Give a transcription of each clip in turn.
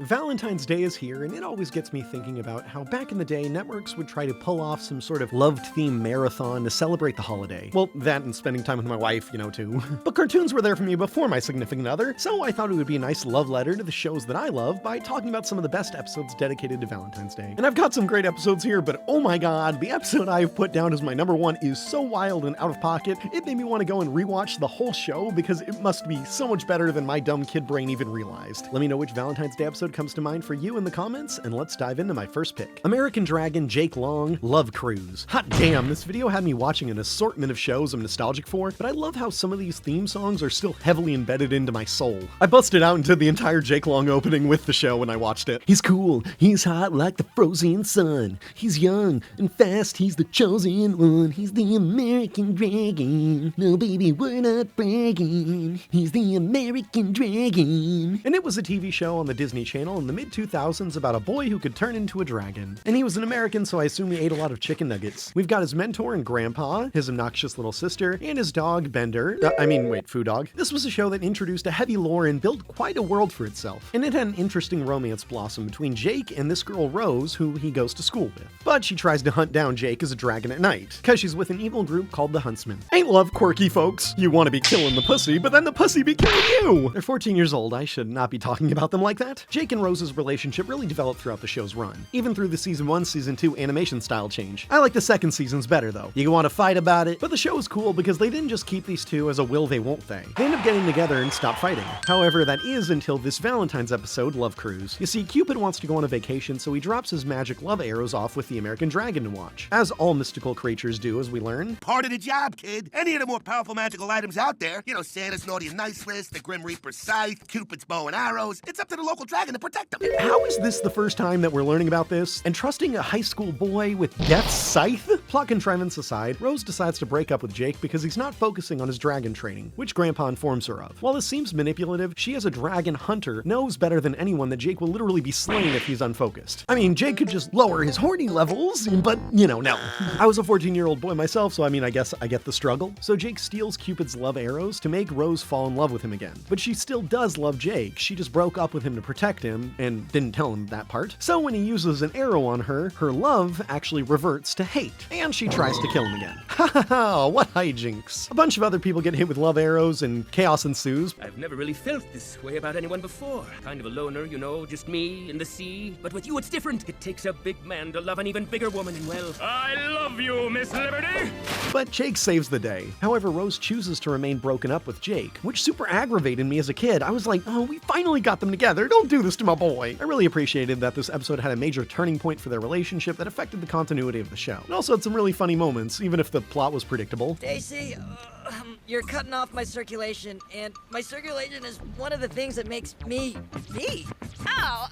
Valentine's Day is here, and it always gets me thinking about how back in the day, networks would try to pull off some sort of love-themed marathon to celebrate the holiday. Well, that and spending time with my wife, too. But cartoons were there for me before my significant other, so I thought it would be a nice love letter to the shows that I love by talking about some of the best episodes dedicated to Valentine's Day. And I've got some great episodes here, but oh my god, the episode I've put down as my number one is so wild and out of pocket, it made me want to go and rewatch the whole show because it must be so much better than my dumb kid brain even realized. Let me know which Valentine's Day episode comes to mind for you in the comments, and let's dive into my first pick. American Dragon, Jake Long, Love Cruise. Hot damn, this video had me watching an assortment of shows I'm nostalgic for, but I love how some of these theme songs are still heavily embedded into my soul. I busted out into the entire Jake Long opening with the show when I watched it. He's cool, he's hot like the frozen sun. He's young and fast, he's the chosen one. He's the American Dragon. No baby, we're not bragging. He's the American Dragon. And it was a TV show on the Disney Channel in the mid-2000s about a boy who could turn into a dragon. And he was an American, so I assume he ate a lot of chicken nuggets. We've got his mentor and grandpa, his obnoxious little sister, and his dog, Bender. Foo Dog. This was a show that introduced a heavy lore and built quite a world for itself. And it had an interesting romance blossom between Jake and this girl, Rose, who he goes to school with. But she tries to hunt down Jake as a dragon at night, because she's with an evil group called the Huntsmen. Ain't love quirky, folks? You want to be killing the pussy, but then the pussy be killing you! They're 14 years old, I should not be talking about them like that. Jake and Rose's relationship really developed throughout the show's run, even through the season 1, season 2 animation style change. I like the second season's better though. You want to fight about it, but the show is cool because they didn't just keep these two as a will they won't they. They end up getting together and stop fighting. However, that is until this Valentine's episode, Love Cruise. You see, Cupid wants to go on a vacation, so he drops his magic love arrows off with the American Dragon to watch. As all mystical creatures do, as we learn. Part of the job, kid. Any of the more powerful magical items out there, Santa's Naughty and Nice list, the Grim Reaper's scythe, Cupid's bow and arrows, it's up to the local dragon to protect them. How is this the first time that we're learning about this? And trusting a high school boy with Death's scythe? Plot contrivance aside, Rose decides to break up with Jake because he's not focusing on his dragon training, which Grandpa informs her of. While this seems manipulative, she as a dragon hunter knows better than anyone that Jake will literally be slain if he's unfocused. I mean, Jake could just lower his horny levels, but no. I was a 14-year-old boy myself, so I guess I get the struggle. So Jake steals Cupid's love arrows to make Rose fall in love with him again. But she still does love Jake, she just broke up with him to protect him, and didn't tell him that part. So when he uses an arrow on her, her love actually reverts to hate, and she tries to kill him again. Ha ha ha, what hijinks. A bunch of other people get hit with love arrows, and chaos ensues. I've never really felt this way about anyone before. Kind of a loner, just me and the sea. But with you, it's different. It takes a big man to love an even bigger woman, and well, I love you, Miss Liberty! But Jake saves the day. However, Rose chooses to remain broken up with Jake, which super aggravated me as a kid. I was like, oh, we finally got them together. Don't do this to my boy. I really appreciated that this episode had a major turning point for their relationship that affected the continuity of the show. It also had some really funny moments, even if the plot was predictable. Stacy, you're cutting off my circulation, and my circulation is one of the things that makes me. Oh,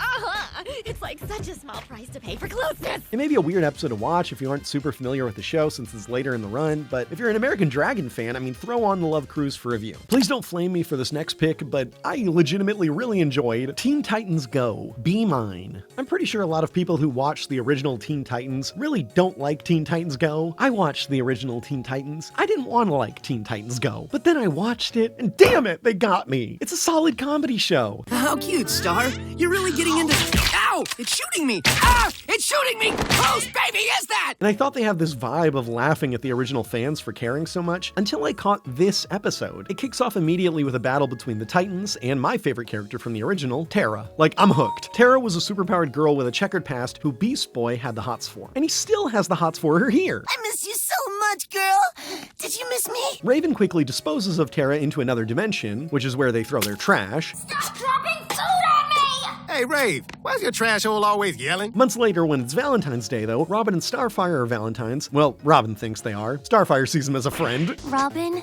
it's like such a small price to pay for closeness. It may be a weird episode to watch if you aren't super familiar with the show since it's later in the run, but if you're an American Dragon fan, throw on the Love Cruise for review. Please don't flame me for this next pick, but I legitimately really enjoyed Teen Titans Go! Be Mine. I'm pretty sure a lot of people who watched the original Teen Titans really don't like Teen Titans Go! I watched the original Teen Titans. I didn't want to like Teen Titans Go! But then I watched it, and damn it, they got me. It's a solid comedy show. How cute, Star. You're really getting into... Ow! It's shooting me! Ah! It's shooting me! Whose baby is that? And I thought they have this vibe of laughing at the original fans for caring so much until I caught this episode. It kicks off immediately with a battle between the Titans and my favorite character from the original, Terra. I'm hooked. Terra was a superpowered girl with a checkered past who Beast Boy had the hots for. And he still has the hots for her here. I miss you so much, girl. Did you miss me? Raven quickly disposes of Terra into another dimension, which is where they throw their trash. Stop dropping food on me! Hey, Rave, why's your trash hole always yelling? Months later, when it's Valentine's Day, though, Robin and Starfire are Valentines. Well, Robin thinks they are. Starfire sees him as a friend. Robin,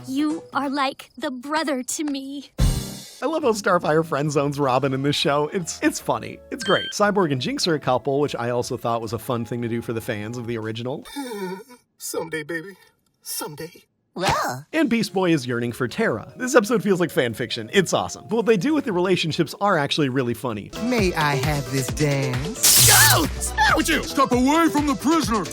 you are like the brother to me. I love how Starfire friend zones Robin in this show. It's funny. It's great. Cyborg and Jinx are a couple, which I also thought was a fun thing to do for the fans of the original. Someday, baby. Someday. Well. And Beast Boy is yearning for Terra. This episode feels like fan fiction. It's awesome. But what they do with the relationships are actually really funny. May I have this dance? Go! What's the matter with you? Step away from the prisoner!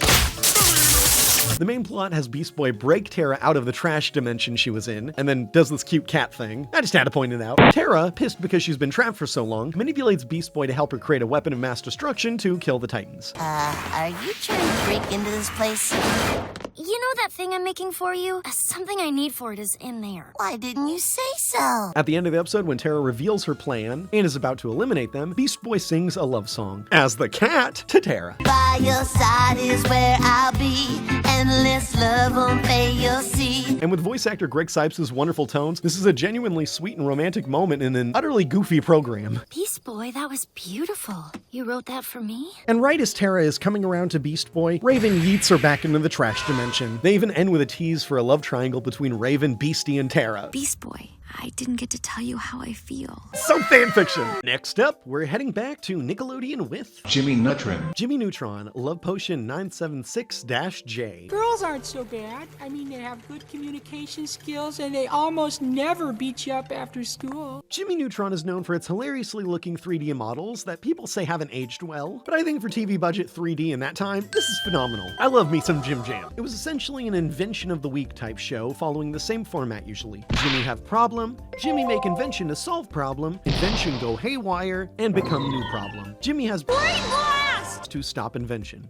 The main plot has Beast Boy break Tara out of the trash dimension she was in, and then does this cute cat thing. I just had to point it out. Tara, pissed because she's been trapped for so long, manipulates Beast Boy to help her create a weapon of mass destruction to kill the Titans. Are you trying to break into this place? You know that thing I'm making for you? Something I need for it is in there. Why didn't you say so? At the end of the episode, when Tara reveals her plan and is about to eliminate them, Beast Boy sings a love song as the cat to Tara. By your side is where I'll be. Endless love won't pay, you'll see. And with voice actor Greg Sipes' wonderful tones, this is a genuinely sweet and romantic moment in an utterly goofy program. Beast Boy, that was beautiful. You wrote that for me? And right as Tara is coming around to Beast Boy, Raven yeets her back into the trash dimension. They even end with a tease for a love triangle between Raven, Beastie, and Tara. Beast Boy, I didn't get to tell you how I feel. So fanfiction! Next up, we're heading back to Nickelodeon with Jimmy Neutron. Jimmy Neutron, Love Potion 976-J. Girls aren't so bad. I mean, they have good communication skills and they almost never beat you up after school. Jimmy Neutron is known for its hilariously looking 3D models that people say haven't aged well, but I think for TV budget 3D in that time, this is phenomenal. I love me some Jim Jam. It was essentially an invention of the week type show following the same format usually. Jimmy have problem, Jimmy make invention to solve problem, invention go haywire, and become new problem. Jimmy has brain blast to stop invention.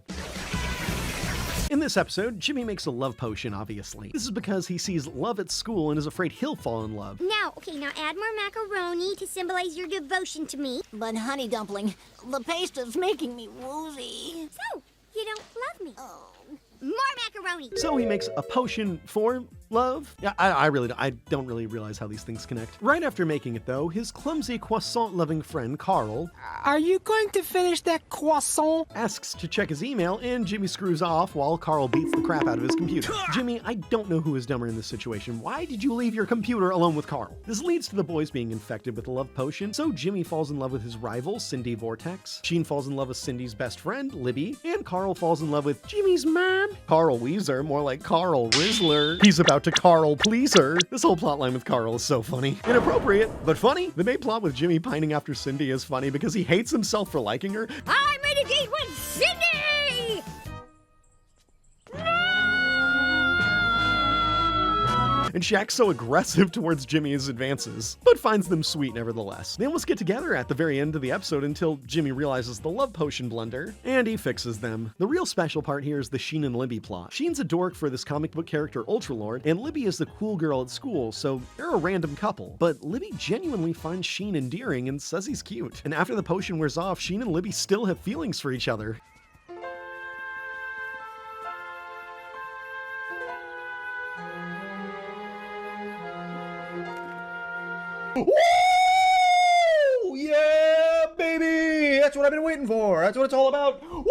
In this episode, Jimmy makes a love potion, obviously. This is because he sees love at school and is afraid he'll fall in love. Now add more macaroni to symbolize your devotion to me. But honey dumpling, the paste is making me woozy. So, you don't love me. Oh. More macaroni. So he makes a potion for love? Yeah, I don't really realize how these things connect. Right after making it though, his clumsy croissant-loving friend Carl Are you going to finish that croissant? asks to check his email, and Jimmy screws off while Carl beats the crap out of his computer. Jimmy, I don't know who is dumber in this situation. Why did you leave your computer alone with Carl? This leads to the boys being infected with the love potion, so Jimmy falls in love with his rival, Cindy Vortex. Sheen falls in love with Cindy's best friend, Libby, and Carl falls in love with Jimmy's mom, Carl Weezer, more like Carl Rizzler. He's about to Carl please her. This whole plotline with Carl is so funny. Inappropriate, but funny. The main plot with Jimmy pining after Cindy is funny because he hates himself for liking her. I made a date with Cindy! And she acts so aggressive towards Jimmy's advances, but finds them sweet nevertheless. They almost get together at the very end of the episode until Jimmy realizes the love potion blunder, and he fixes them. The real special part here is the Sheen and Libby plot. Sheen's a dork for this comic book character Ultralord, and Libby is the cool girl at school, so they're a random couple. But Libby genuinely finds Sheen endearing and says he's cute. And after the potion wears off, Sheen and Libby still have feelings for each other. Woo! Yeah, baby! That's what I've been waiting for. That's what it's all about. Woo!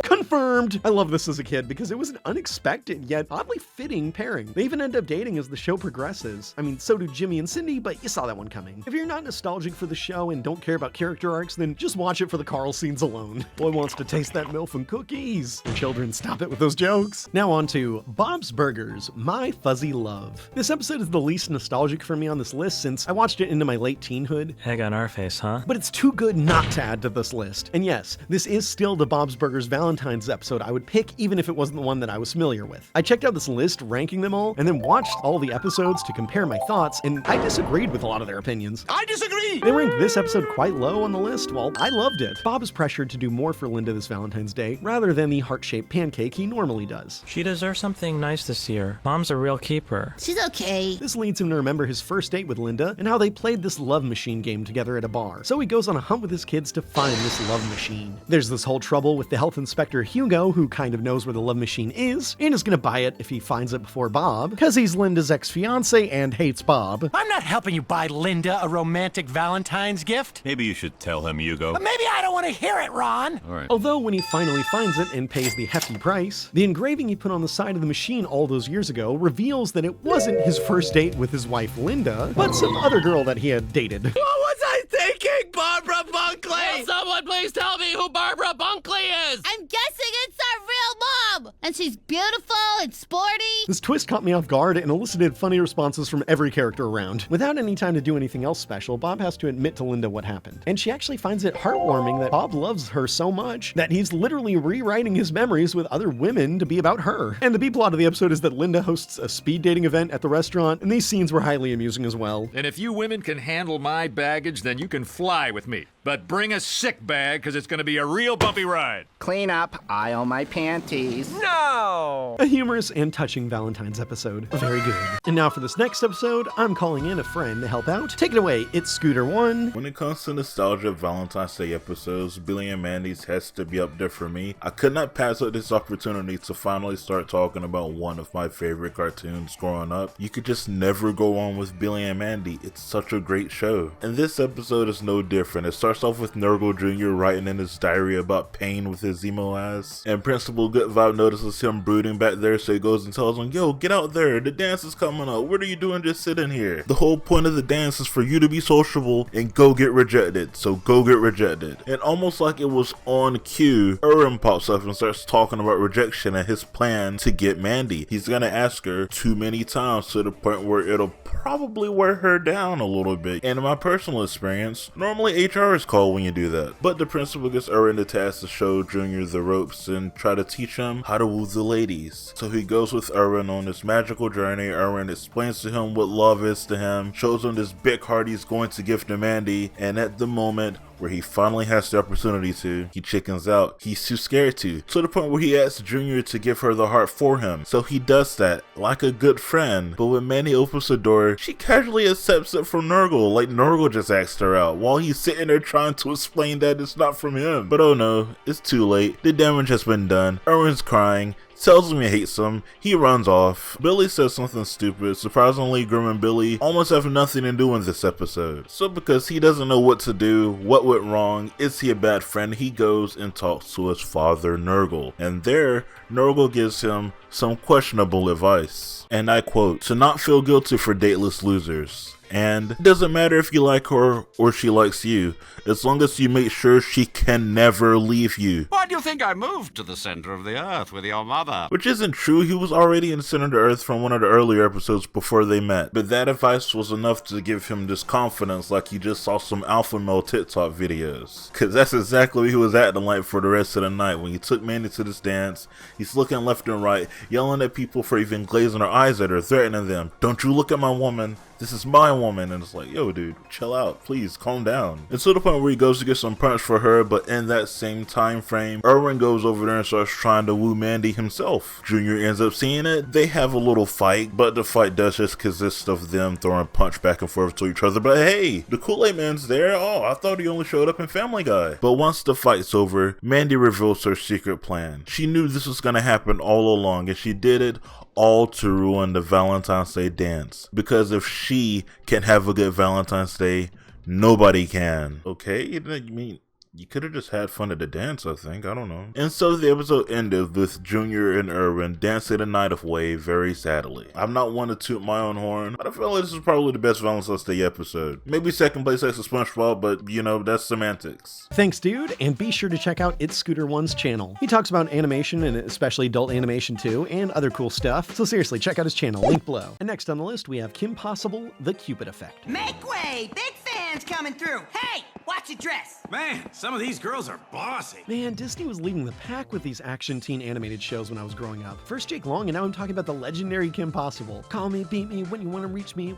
Confirmed! I love this as a kid because it was an unexpected yet oddly fitting pairing. They even end up dating as the show progresses. I mean, so do Jimmy and Cindy, but you saw that one coming. If you're not nostalgic for the show and don't care about character arcs, then just watch it for the Carl scenes alone. Boy wants to taste that MILF and cookies. Children, stop it with those jokes. Now on to Bob's Burgers, My Fuzzy Love. This episode is the least nostalgic for me on this list since I watched it into my late teenhood. Egg on our face, huh? But it's too good not to add to this list. And yes, this is still the Bob's Burgers Valentine's episode I would pick even if it wasn't the one that I was familiar with. I checked out this list ranking them all and then watched all the episodes to compare my thoughts, and I disagreed with a lot of their opinions. I disagree! They ranked this episode quite low on the list, while I loved it. Bob is pressured to do more for Linda this Valentine's Day rather than the heart-shaped pancake he normally does. She deserves something nice this year. Mom's a real keeper. She's okay. This leads him to remember his first date with Linda and how they played this love machine game together at a bar. So he goes on a hunt with his kids to find this love machine. There's this whole trouble with the health inspector Hugo, who kind of knows where the love machine is and is gonna buy it if he finds it before Bob, because he's Linda's ex-fiance and hates Bob. I'm not helping you buy Linda a romantic Valentine's gift. Maybe you should tell him, Hugo. But maybe I don't want to hear it, Ron. All right. Although when he finally finds it and pays the hefty price, the engraving he put on the side of the machine all those years ago reveals that it wasn't his first date with his wife Linda, but some other girl that he had dated. What was I thinking, Barbara Bunkley? Will someone please tell me who Barbara Bunkley is? I'm guessing it's our real mom! And she's she's beautiful and sporty. This twist caught me off guard and elicited funny responses from every character around. Without any time to do anything else special, Bob has to admit to Linda what happened. And she actually finds it heartwarming that Bob loves her so much that he's literally rewriting his memories with other women to be about her. And the B-plot of the episode is that Linda hosts a speed dating event at the restaurant, and these scenes were highly amusing as well. And if you women can handle my baggage, then you can fly with me. But bring a sick bag, because it's going to be a real bumpy ride. Clean up, aisle my panties. No! A humorous and touching Valentine's episode. Very good. And now for this next episode, I'm calling in a friend to help out. Take it away, it's Scooter1. When it comes to nostalgia Valentine's Day episodes, Billy and Mandy's has to be up there for me. I could not pass up this opportunity to finally start talking about one of my favorite cartoons growing up. You could just never go on with Billy and Mandy. It's such a great show. And this episode is no different. It starts off with Nurgle Jr. writing in his diary about pain with his emo eyes, and Principal Good Vibe notices him brooding back there, so he goes and tells him, yo, get out there, the dance is coming up, what are you doing just sitting here? The whole point of the dance is for you to be sociable and go get rejected, so go get rejected. And almost like it was on cue, Erwin pops up and starts talking about rejection and his plan to get Mandy. He's gonna ask her too many times to the point where it'll probably wear her down a little bit. And in my personal experience, normally HR is called when you do that. But the principal gets Erwin the task to show Junior the ropes and try to teach him how to woo the ladies. So he goes with Erwin on this magical journey. Erwin explains to him what love is to him, shows him this big heart he's going to give to Mandy, and at the moment where he finally has the opportunity to, he chickens out. He's too scared to the point where he asks Junior to give her the heart for him. So he does that like a good friend, but when Mandy opens the door, she casually accepts it from Nurgle, like Nurgle just asked her out, while he's sitting there trying to explain that it's not from him. But oh no, it's too late. The damage has been done. Erwin's crying, tells him he hates him, he runs off. Billy says something stupid. Surprisingly, Grim and Billy almost have nothing to do in this episode. So because he doesn't know what to do, what went wrong, is he a bad friend, he goes and talks to his father Nurgle. And there, Nurgle gives him some questionable advice. And I quote, to not feel guilty for dateless losers. And it doesn't matter if you like her or she likes you, as long as you make sure she can never leave you. Why do you think I moved to the center of the earth with your mother? Which isn't true, he was already in the center of the earth from one of the earlier episodes before they met. But that advice was enough to give him this confidence like he just saw some alpha male TikTok videos. Cause that's exactly what he was acting like for the rest of the night. When he took Mandy to this dance, he's looking left and right, yelling at people for even glazing their eyes at her, threatening them. Don't you look at my woman. This is my woman. And it's like, yo dude, chill out, please calm down. It's to the point where he goes to get some punch for her, but in that same time frame, Erwin goes over there and starts trying to woo Mandy himself. Junior ends up seeing it. They have a little fight, but the fight does just consist of them throwing punch back and forth to each other. But hey, the Kool-Aid Man's there. Oh, I thought he only showed up in Family Guy. But once the fight's over, Mandy reveals her secret plan. She knew this was gonna happen all along, and she did it all to ruin the Valentine's Day dance. Because if she can have a good Valentine's Day, nobody can. Okay, you mean you could have just had fun at the dance, I think. I don't know. And so the episode ended with Junior and Erwin dancing the night away very sadly. I'm not one to toot my own horn, but I feel like this is probably the best Valentine's Day episode. Maybe second place next to SpongeBob, but you know, that's semantics. Thanks, dude, and be sure to check out It's Scooter1's channel. He talks about animation, and especially adult animation too, and other cool stuff. So seriously, check out his channel, link below. And next on the list, we have Kim Possible, The Cupid Effect. Make way! Big fans coming through! Hey! Watch your dress! Man, some of these girls are bossy. Man, Disney was leading the pack with these action teen animated shows when I was growing up. First Jake Long, and now I'm talking about the legendary Kim Possible. Call me, beat me, when you want to reach me,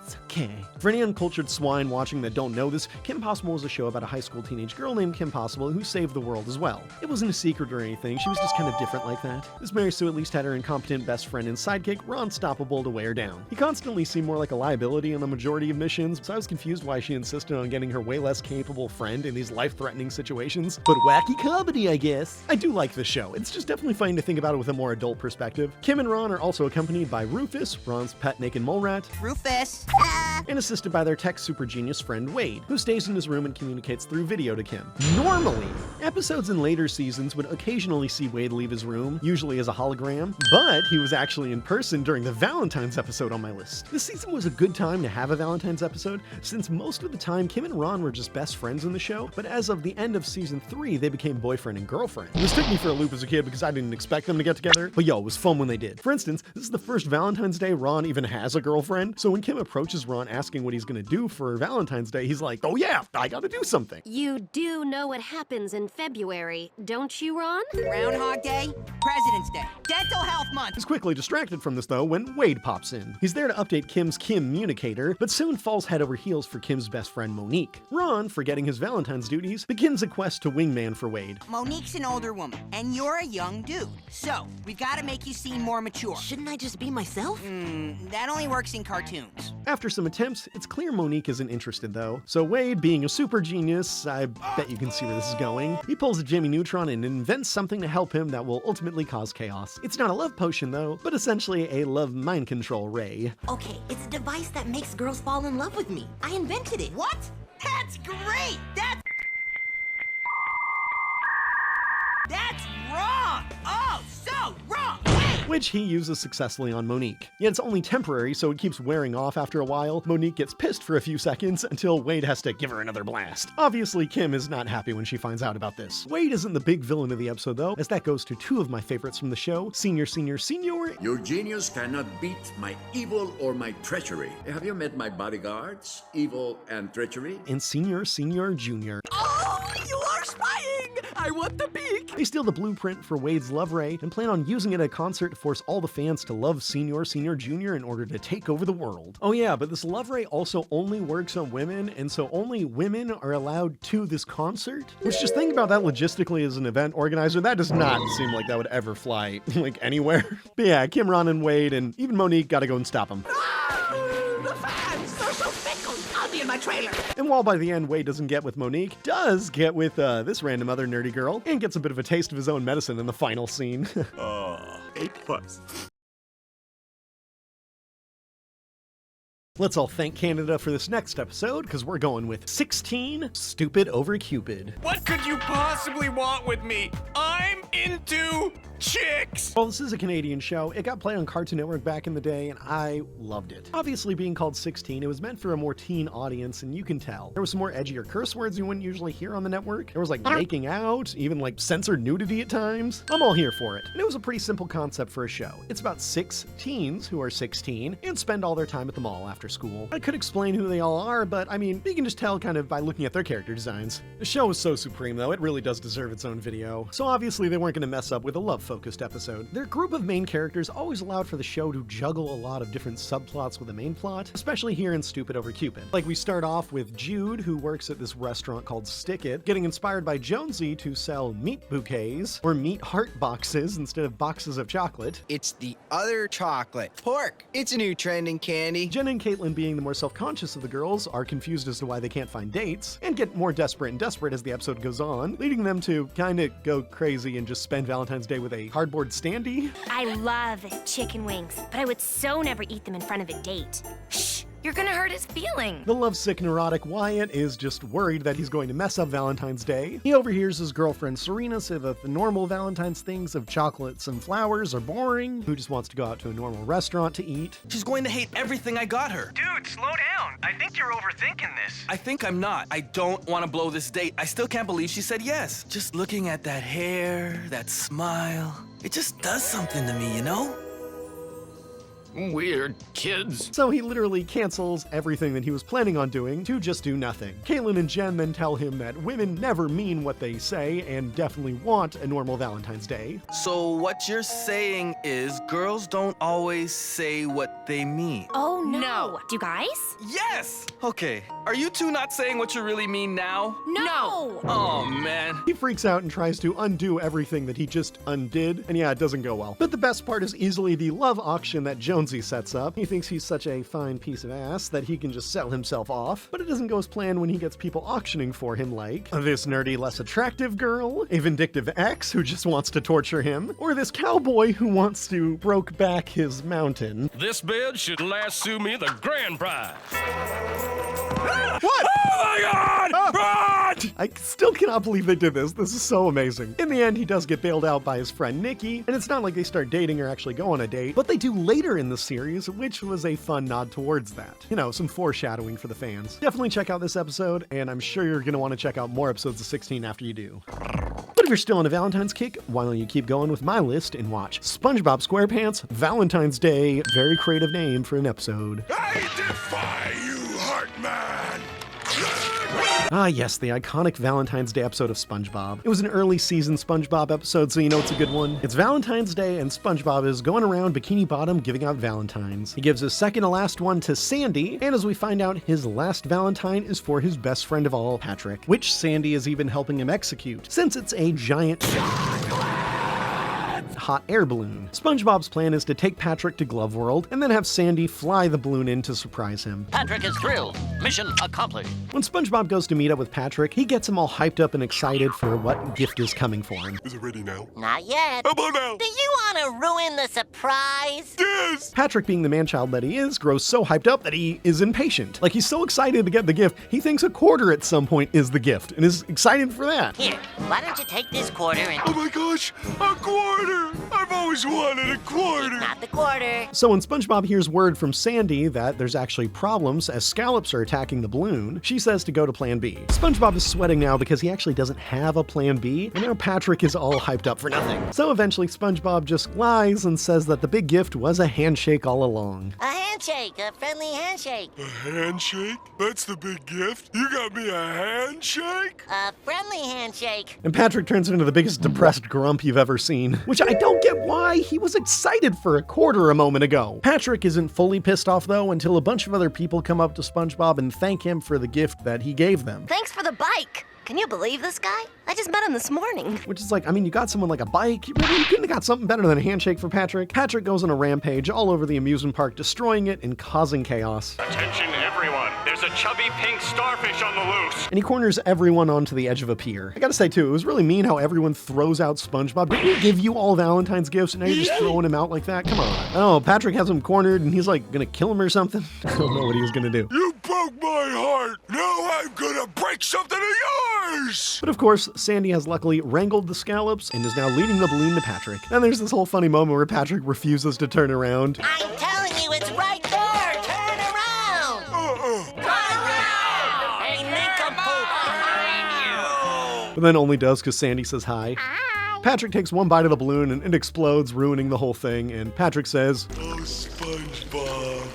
it's okay. For any uncultured swine watching that don't know this, Kim Possible was a show about a high school teenage girl named Kim Possible who saved the world as well. It wasn't a secret or anything, she was just kind of different like that. This Mary Sue at least had her incompetent best friend and sidekick Ron Stoppable to weigh her down. He constantly seemed more like a liability on the majority of missions, so I was confused why she insisted on getting her way less capable friend in these life-threatening situations. But wacky comedy, I guess. I do like this show. It's just definitely fun to think about it with a more adult perspective. Kim and Ron are also accompanied by Rufus, Ron's pet naked mole rat. Rufus! and assisted by their tech super genius friend Wade, who stays in his room and communicates through video to Kim. Normally, episodes in later seasons would occasionally see Wade leave his room, usually as a hologram, but he was actually in person during the Valentine's episode on my list. This season was a good time to have a Valentine's episode, since most of the time Kim and Ron were just best friends in the show, but as of the end of season 3, they became boyfriend and girlfriend. This took me for a loop as a kid because I didn't expect them to get together, but yo, it was fun when they did. For instance, this is the first Valentine's Day Ron even has a girlfriend, so when Kim approaches Ron asking what he's gonna do for Valentine's Day, he's like, oh yeah, I gotta do something. You do know what happens in February, don't you, Ron? Groundhog Day, President's Day, Dental Health Month. He's quickly distracted from this though when Wade pops in. He's there to update Kim's communicator, but soon falls head over heels for Kim's best friend Monique. Ron, forgetting his Valentine's duties, begins a quest to wingman for Wade. Monique's an older woman, and you're a young dude. So, we've got to make you seem more mature. Shouldn't I just be myself? That only works in cartoons. After some attempts, it's clear Monique isn't interested though. So Wade, being a super genius, I bet you can see where this is going, he pulls a Jimmy Neutron and invents something to help him that will ultimately cause chaos. It's not a love potion though, but essentially a love mind control ray. Okay, it's a device that makes girls fall in love with me. I invented it. What? That's great! That's wrong! Oh, so wrong! Which he uses successfully on Monique. Yet it's only temporary, so it keeps wearing off after a while. Monique gets pissed for a few seconds until Wade has to give her another blast. Obviously, Kim is not happy when she finds out about this. Wade isn't the big villain of the episode though, as that goes to two of my favorites from the show, Senior. Your genius cannot beat my evil or my treachery. Have you met my bodyguards, evil and treachery? And Senior Jr. Oh, you are spying! I want the beak! They steal the blueprint for Wade's love ray and plan on using it at a concert to force all the fans to love Senior Jr. in order to take over the world. Oh yeah, but this love ray also only works on women, and so only women are allowed to this concert? Which, just think about that logistically as an event organizer, that does not seem like that would ever fly, like, anywhere. But yeah, Kim, Ron, and Wade, and even Monique gotta go and stop them. The fans, they're so fickle! I'll be in my trailer! And while by the end Wade doesn't get with Monique, does get with this random other nerdy girl, and gets a bit of a taste of his own medicine in the final scene. A+. Let's all thank Canada for this next episode, because we're going with 16, Stupid Over Cupid. What could you possibly want with me? I'm into chicks! Well, this is a Canadian show. It got played on Cartoon Network back in the day, and I loved it. Obviously, being called 16, it was meant for a more teen audience, and you can tell. There was some more edgier curse words you wouldn't usually hear on the network. There was like making out, even like censored nudity at times. I'm all here for it. And it was a pretty simple concept for a show. It's about 6 teens who are 16 and spend all their time at the mall after school. I could explain who they all are, but I mean, you can just tell kind of by looking at their character designs. The show is so supreme though, it really does deserve its own video. So obviously they weren't going to mess up with a love-focused episode. Their group of main characters always allowed for the show to juggle a lot of different subplots with the main plot, especially here in Stupid Over Cupid. Like, we start off with Jude, who works at this restaurant called Stick It, getting inspired by Jonesy to sell meat bouquets, or meat heart boxes instead of boxes of chocolate. It's the other chocolate. Pork. It's a new trending candy. Jen and Caitlin, being the more self-conscious of the girls, are confused as to why they can't find dates, and get more desperate and desperate as the episode goes on, leading them to kinda go crazy and just spend Valentine's Day with a cardboard standee. I love chicken wings, but I would so never eat them in front of a date. Shh, you're gonna hurt his feelings. The lovesick neurotic Wyatt is just worried that he's going to mess up Valentine's Day. He overhears his girlfriend Serena say that the normal Valentine's things of chocolates and flowers are boring, who just wants to go out to a normal restaurant to eat. She's going to hate everything I got her. Dude, slow down. I think you're overthinking this. I think I'm not. I don't want to blow this date. I still can't believe she said yes. Just looking at that hair, that smile, it just does something to me, you know? Weird kids. So he literally cancels everything that he was planning on doing to just do nothing. Caitlin and Jen then tell him that women never mean what they say and definitely want a normal Valentine's Day. So what you're saying is girls don't always say what they mean. Oh no. Do guys? Yes! Okay, are you two not saying what you really mean now? No! Oh man. He freaks out and tries to undo everything that he just undid, and yeah, it doesn't go well. But the best part is easily the love auction that Jonesy Jonesy sets up. He thinks he's such a fine piece of ass that he can just sell himself off, but it doesn't go as planned when he gets people auctioning for him, like this nerdy, less attractive girl, a vindictive ex who just wants to torture him, or this cowboy who wants to broke back his mountain. This bid should last sue me the grand prize. What? Oh my God! Run! I still cannot believe they did this. This is so amazing. In the end, he does get bailed out by his friend Nikki, and it's not like they start dating or actually go on a date, but they do later in the series, which was a fun nod towards that. You know, some foreshadowing for the fans. Definitely check out this episode, and I'm sure you're going to want to check out more episodes of 16 after you do. But if you're still on a Valentine's kick, why don't you keep going with my list and watch SpongeBob SquarePants Valentine's Day. Very creative name for an episode. I defy you, Heartman! Ah yes, the iconic Valentine's Day episode of SpongeBob. It was an early season SpongeBob episode, so you know it's a good one. It's Valentine's Day and SpongeBob is going around Bikini Bottom giving out Valentines. He gives his second to last one to Sandy, and as we find out, his last Valentine is for his best friend of all, Patrick, which Sandy is even helping him execute, since it's a giant hot air balloon. SpongeBob's plan is to take Patrick to Glove World and then have Sandy fly the balloon in to surprise him. Patrick is thrilled. Mission accomplished. When SpongeBob goes to meet up with Patrick, he gets him all hyped up and excited for what gift is coming for him. Is it ready now? Not yet. How about now? Do you want to ruin the surprise? Yes! Patrick, being the man-child that he is, grows so hyped up that he is impatient. Like, he's so excited to get the gift, he thinks a quarter at some point is the gift, and is excited for that. Here, why don't you take this quarter and... Oh my gosh, a quarter! I've always wanted a quarter! Not the quarter. So when SpongeBob hears word from Sandy that there's actually problems as scallops are attacking the balloon, she says to go to Plan B. SpongeBob is sweating now because he actually doesn't have a Plan B, and now Patrick is all hyped up for nothing. So eventually SpongeBob just lies and says that the big gift was a handshake all along. A handshake, a friendly handshake. A handshake? That's the big gift? You got me a handshake? A friendly handshake. And Patrick turns into the biggest depressed grump you've ever seen, which I don't get why. He was excited for a quarter a moment ago. Patrick isn't fully pissed off though until a bunch of other people come up to SpongeBob and thank him for the gift that he gave them. Thanks for the bike. Can you believe this guy? I just met him this morning. Which is like, I mean, you got someone like a bike. You couldn't have got something better than a handshake for Patrick. Patrick goes on a rampage all over the amusement park, destroying it and causing chaos. Attention everyone, there's a chubby pink starfish on the loose. And he corners everyone onto the edge of a pier. I gotta say too, it was really mean how everyone throws out SpongeBob. Didn't he give you all Valentine's gifts and now you're just throwing him out like that? Come on. Oh, Patrick has him cornered and he's like gonna kill him or something. I don't know what he was gonna do. You broke my heart. Now I'm gonna break something of yours. But of course, Sandy has luckily wrangled the scallops and is now leading the balloon to Patrick. And there's this whole funny moment where Patrick refuses to turn around. I'm telling you, it's right there. Turn around. Turn around. Hey, nincompoop, behind you. But then only does because Sandy says hi. Patrick takes one bite of the balloon and it explodes, ruining the whole thing. And Patrick says, "Oh, SpongeBob,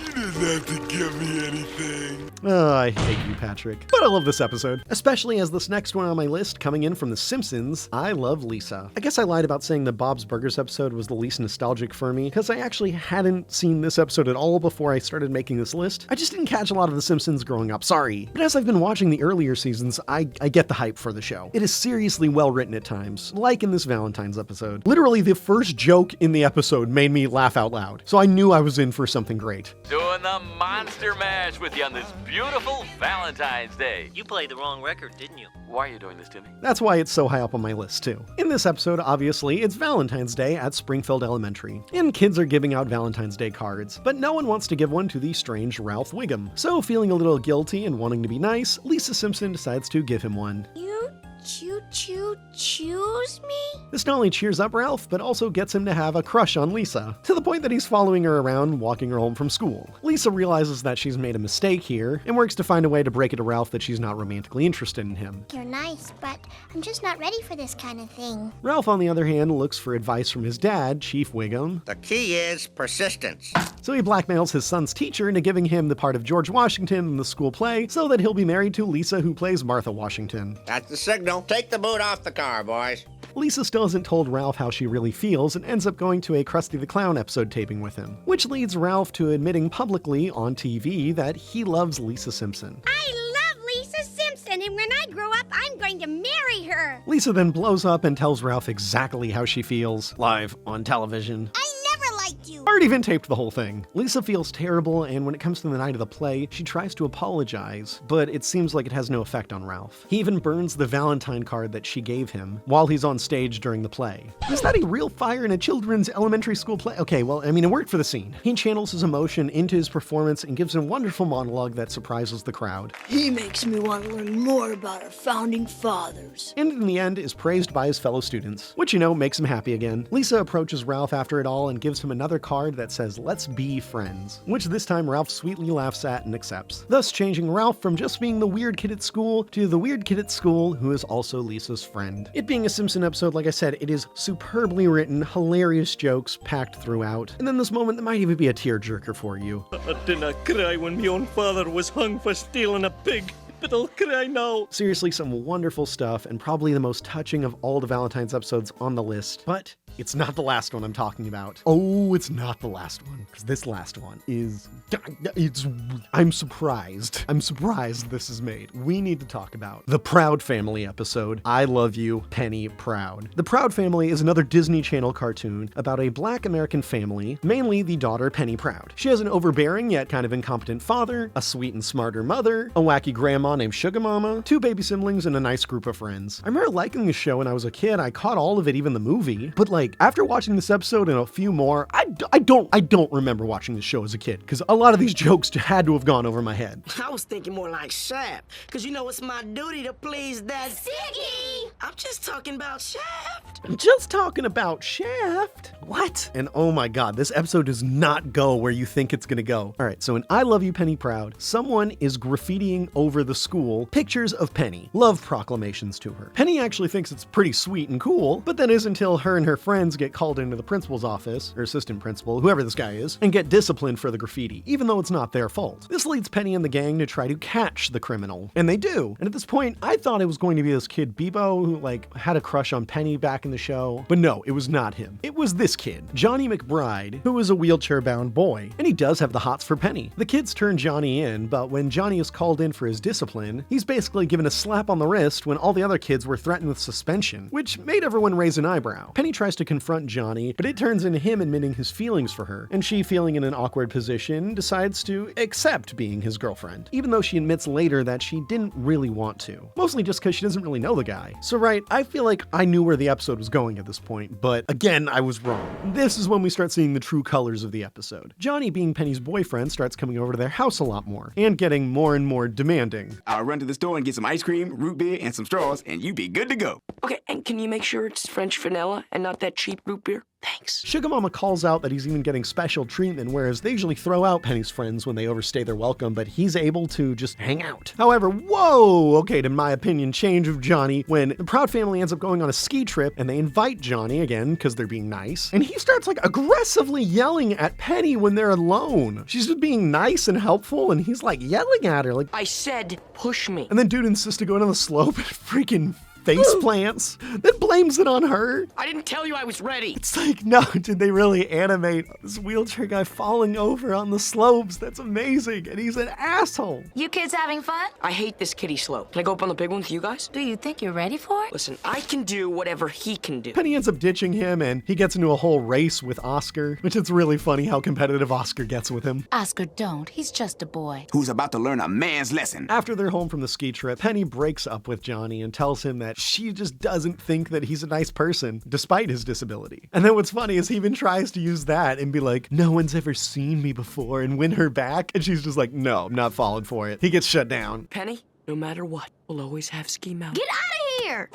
you didn't have to give me anything." Oh, I hate you, Patrick. But I love this episode, especially as this next one on my list, coming in from The Simpsons, I Love Lisa. I guess I lied about saying the Bob's Burgers episode was the least nostalgic for me, because I actually hadn't seen this episode at all before I started making this list. I just didn't catch a lot of The Simpsons growing up, sorry. But as I've been watching the earlier seasons, I get the hype for the show. It is seriously well written at times, like in this Valentine's episode. Literally, the first joke in the episode made me laugh out loud, so I knew I was in for something great. Doing the Monster Mash with you on this beautiful Valentine's Day. You played the wrong record, didn't you? Why are you doing this to me? That's why it's so high up on my list, too. In this episode, obviously, it's Valentine's Day at Springfield Elementary, and kids are giving out Valentine's Day cards, but no one wants to give one to the strange Ralph Wiggum. So, feeling a little guilty and wanting to be nice, Lisa Simpson decides to give him one. Choose me? This not only cheers up Ralph, but also gets him to have a crush on Lisa, to the point that he's following her around, walking her home from school. Lisa realizes that she's made a mistake here, and works to find a way to break it to Ralph that she's not romantically interested in him. You're nice, but I'm just not ready for this kind of thing. Ralph, on the other hand, looks for advice from his dad, Chief Wiggum. The key is persistence. So he blackmails his son's teacher into giving him the part of George Washington in the school play, so that he'll be married to Lisa, who plays Martha Washington. That's the signal. Take the boot off the car, boys. Lisa still hasn't told Ralph how she really feels and ends up going to a Krusty the Clown episode taping with him, which leads Ralph to admitting publicly on TV that he loves Lisa Simpson. I love Lisa Simpson, and when I grow up, I'm going to marry her. Lisa then blows up and tells Ralph exactly how she feels, live on television. I never liked you. Art even taped the whole thing. Lisa feels terrible, and when it comes to the night of the play, she tries to apologize, but it seems like it has no effect on Ralph. He even burns the Valentine card that she gave him while he's on stage during the play. Is that a real fire in a children's elementary school play? Okay, well, I mean, it worked for the scene. He channels his emotion into his performance and gives a wonderful monologue that surprises the crowd. He makes me want to learn more about our founding fathers. And in the end is praised by his fellow students, which, you know, makes him happy again. Lisa approaches Ralph after it all and gives him another card that says, "Let's be friends," which this time Ralph sweetly laughs at and accepts, thus changing Ralph from just being the weird kid at school to the weird kid at school who is also Lisa's friend. It being a Simpson episode, like I said, it is superbly written, hilarious jokes packed throughout, and then this moment that might even be a tearjerker for you. I did not cry when my own father was hung for stealing a pig, but I'll cry now. Seriously, some wonderful stuff, and probably the most touching of all the Valentine's episodes on the list, but it's not the last one I'm talking about. Oh, it's not the last one, because this last one is... I'm surprised. I'm surprised this is made. We need to talk about the Proud Family episode, I Love You, Penny Proud. The Proud Family is another Disney Channel cartoon about a Black American family, mainly the daughter Penny Proud. She has an overbearing yet kind of incompetent father, a sweet and smarter mother, a wacky grandma named Sugar Mama, 2 baby siblings, and a nice group of friends. I remember liking the show when I was a kid. I caught all of it, even the movie, but like after watching this episode and a few more, I don't remember watching this show as a kid, because a lot of these jokes had to have gone over my head. I was thinking more like Shaft, because you know it's my duty to please that Ziggy. I'm just talking about Shaft. I'm just talking about Shaft. What? And oh my god, this episode does not go where you think it's gonna go. All right, so in I Love You, Penny Proud, someone is graffitiing over the school pictures of Penny, love proclamations to her. Penny actually thinks it's pretty sweet and cool, but then is until her and her friends get called into the principal's office, or assistant principal, whoever this guy is, and get disciplined for the graffiti, even though it's not their fault. This leads Penny and the gang to try to catch the criminal, and they do. And at this point, I thought it was going to be this kid Bebo who like had a crush on Penny back in the show, but no, it was not him. It was this kid, Johnny McBride, who is a wheelchair-bound boy, and he does have the hots for Penny. The kids turn Johnny in, but when Johnny is called in for his discipline, he's basically given a slap on the wrist when all the other kids were threatened with suspension, which made everyone raise an eyebrow. Penny tries to confront Johnny, but it turns into him admitting his feelings for her, and she, feeling in an awkward position, decides to accept being his girlfriend, even though she admits later that she didn't really want to, mostly just because she doesn't really know the guy. So right, I feel like I knew where the episode was going at this point, but again, I was wrong. This is when we start seeing the true colors of the episode. Johnny, being Penny's boyfriend, starts coming over to their house a lot more, and getting more and more demanding. I'll run to the store and get some ice cream, root beer, and some straws, and you be good to go. Okay, and can you make sure it's French vanilla and not that cheap root beer? Thanks. Sugar Mama calls out that he's even getting special treatment, whereas they usually throw out Penny's friends when they overstay their welcome, but he's able to just hang out. However, whoa, okay, in my opinion, change of Johnny when the Proud Family ends up going on a ski trip and they invite Johnny again because they're being nice, and he starts like aggressively yelling at Penny when they're alone. She's just being nice and helpful, and he's like yelling at her like, I said push me. And then dude insists to go down the slope and freaking face plants, then blames it on her. I didn't tell you I was ready. It's like, no, did they really animate this wheelchair guy falling over on the slopes? That's amazing, and he's an asshole. You kids having fun? I hate this kiddie slope. Can I go up on the big one with you guys? Do you think you're ready for it? Listen, I can do whatever he can do. Penny ends up ditching him, and he gets into a whole race with Oscar, which it's really funny how competitive Oscar gets with him. Oscar, don't. He's just a boy. Who's about to learn a man's lesson. After they're home from the ski trip, Penny breaks up with Johnny and tells him that she just doesn't think that he's a nice person, despite his disability. And then what's funny is he even tries to use that and be like, no one's ever seen me before, and win her back. And she's just like, no, I'm not falling for it. He gets shut down. Penny, no matter what, we'll always have Ski Mountain. Get out of here!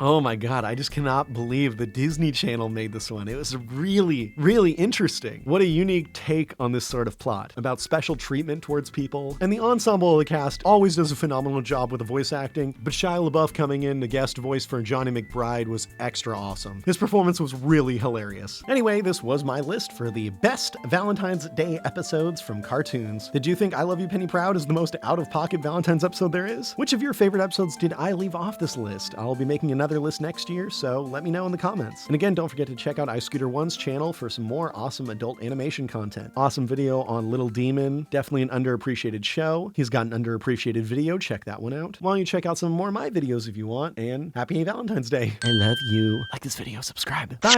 Oh my god, I just cannot believe the Disney Channel made this one. It was really, really interesting. What a unique take on this sort of plot about special treatment towards people. And the ensemble of the cast always does a phenomenal job with the voice acting, but Shia LaBeouf coming in, the guest voice for Johnny McBride, was extra awesome. His performance was really hilarious. Anyway, this was my list for the best Valentine's Day episodes from cartoons. Did you think I Love You, Penny Proud is the most out-of-pocket Valentine's episode there is? Which of your favorite episodes did I leave off this list? I'll be making another list next year, so let me know in the comments. And again, don't forget to check out iScooter1's channel for some more awesome adult animation content. Awesome video on Little Demon, definitely an underappreciated show. He's got an underappreciated video, check that one out. While you check out some more of my videos if you want, and happy Valentine's Day. I love you. Like this video, subscribe. Bye!